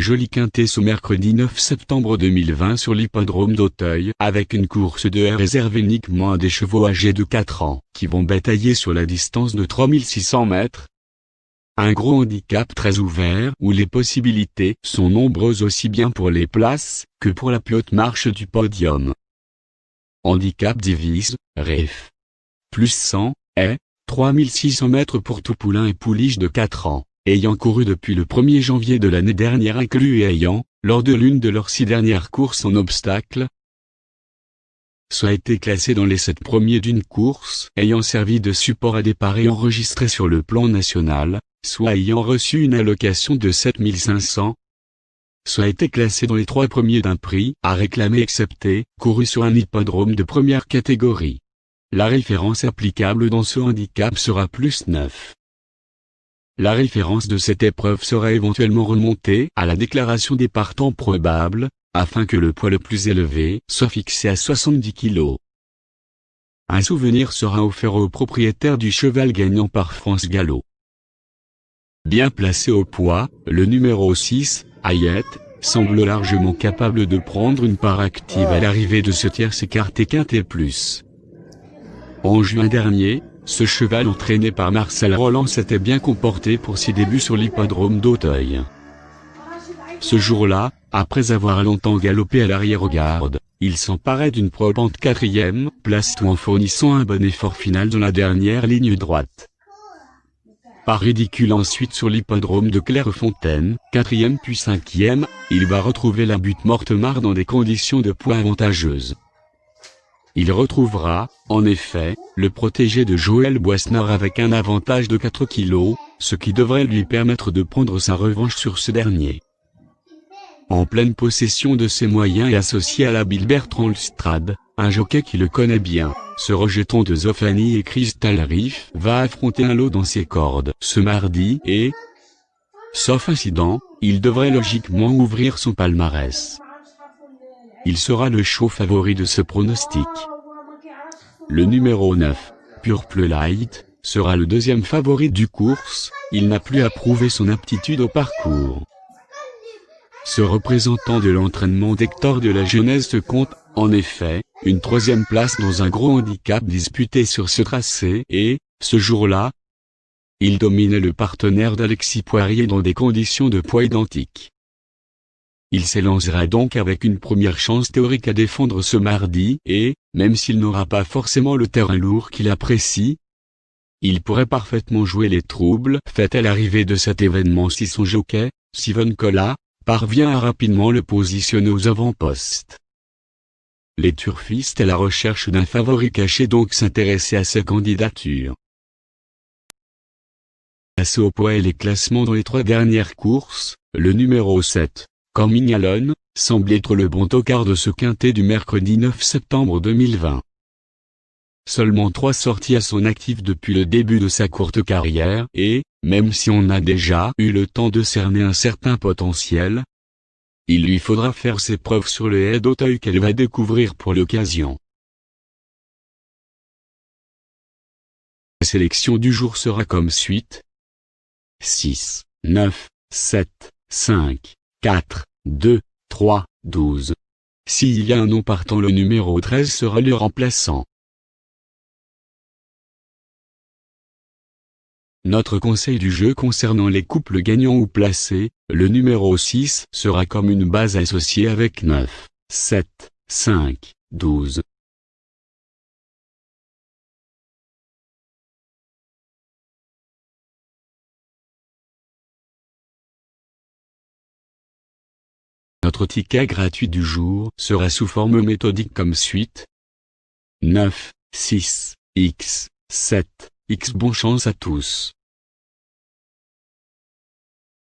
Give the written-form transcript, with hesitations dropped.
joli quintet ce mercredi 9 septembre 2020 sur l'hippodrome d'Auteuil avec une course de haie réservée uniquement à des chevaux âgés de 4 ans qui vont batailler sur la distance de 3600 mètres. Un gros handicap très ouvert où les possibilités sont nombreuses aussi bien pour les places que pour la plus haute marche du podium. Handicap divise, REF. Plus 100, est, 3600 mètres pour tout poulain et pouliche de 4 ans, ayant couru depuis le 1er janvier de l'année dernière inclus et ayant, lors de l'une de leurs 6 dernières courses en obstacle, soit été classé dans les 7 premiers d'une course ayant servi de support à des paris enregistrés sur le plan national, soit ayant reçu une allocation de 7500, soit été classé dans les 3 premiers d'un prix à réclamer excepté, couru sur un hippodrome de première catégorie. La référence applicable dans ce handicap sera plus 9. La référence de cette épreuve sera éventuellement remontée à la déclaration des partants probables, afin que le poids le plus élevé soit fixé à 70 kg. Un souvenir sera offert au propriétaire du cheval gagnant par France Gallo. Bien placé au poids, le numéro 6, Hayet, semble largement capable de prendre une part active à l'arrivée de ce tierce écarté quintet plus. En juin dernier, ce cheval entraîné par Marcel Roland s'était bien comporté pour ses débuts sur l'hippodrome d'Auteuil. Ce jour-là, après avoir longtemps galopé à l'arrière-garde, il s'emparait d'une probante 4e place tout en fournissant un bon effort final dans la dernière ligne droite. Pas ridicule ensuite sur l'hippodrome de Clairefontaine, 4e puis 5e, il va retrouver la butte Mortemart dans des conditions de poids avantageuses. Il retrouvera, en effet, le protégé de Joël Boisnard avec un avantage de 4 kg, ce qui devrait lui permettre de prendre sa revanche sur ce dernier. En pleine possession de ses moyens et associé à l'habile Bertrand Lestrade, un jockey qui le connaît bien, ce rejeton de Zofani et Crystal Reef va affronter un lot dans ses cordes ce mardi et, sauf incident, il devrait logiquement ouvrir son palmarès. Il sera le chaud favori de ce pronostic. Le numéro 9, Purple Light, sera le 2e favori du course, il n'a plus à prouver son aptitude au parcours. Ce représentant de l'entraînement d'Hector de la Genèse se compte, en effet, une 3e place dans un gros handicap disputé sur ce tracé et, ce jour-là, il dominait le partenaire d'Alexis Poirier dans des conditions de poids identiques. Il s'élancera donc avec une première chance théorique à défendre ce mardi et, même s'il n'aura pas forcément le terrain lourd qu'il apprécie, il pourrait parfaitement jouer les troubles faits à l'arrivée de cet événement si son jockey, Steven Colla, parvient à rapidement le positionner aux avant-postes. Les turfistes à la recherche d'un favori caché donc s'intéressaient à sa candidature. Placé au poids et les classements dans les 3 dernières courses, le numéro 7, Coming Alone, semble être le bon tocard de ce quintet du mercredi 9 septembre 2020. Seulement 3 sorties à son actif depuis le début de sa courte carrière et, même si on a déjà eu le temps de cerner un certain potentiel, il lui faudra faire ses preuves sur le haie d'Auteuil qu'elle va découvrir pour l'occasion. La sélection du jour sera comme suite: 6, 9, 7, 5, 4, 2, 3, 12. S'il y a un nom partant, le numéro 13 sera le remplaçant. Notre conseil du jeu concernant les couples gagnants ou placés, le numéro 6 sera comme une base associée avec 9, 7, 5, 12. Notre ticket gratuit du jour sera sous forme méthodique comme suite: 9, 6, X, 7, X. Bonne chance à tous.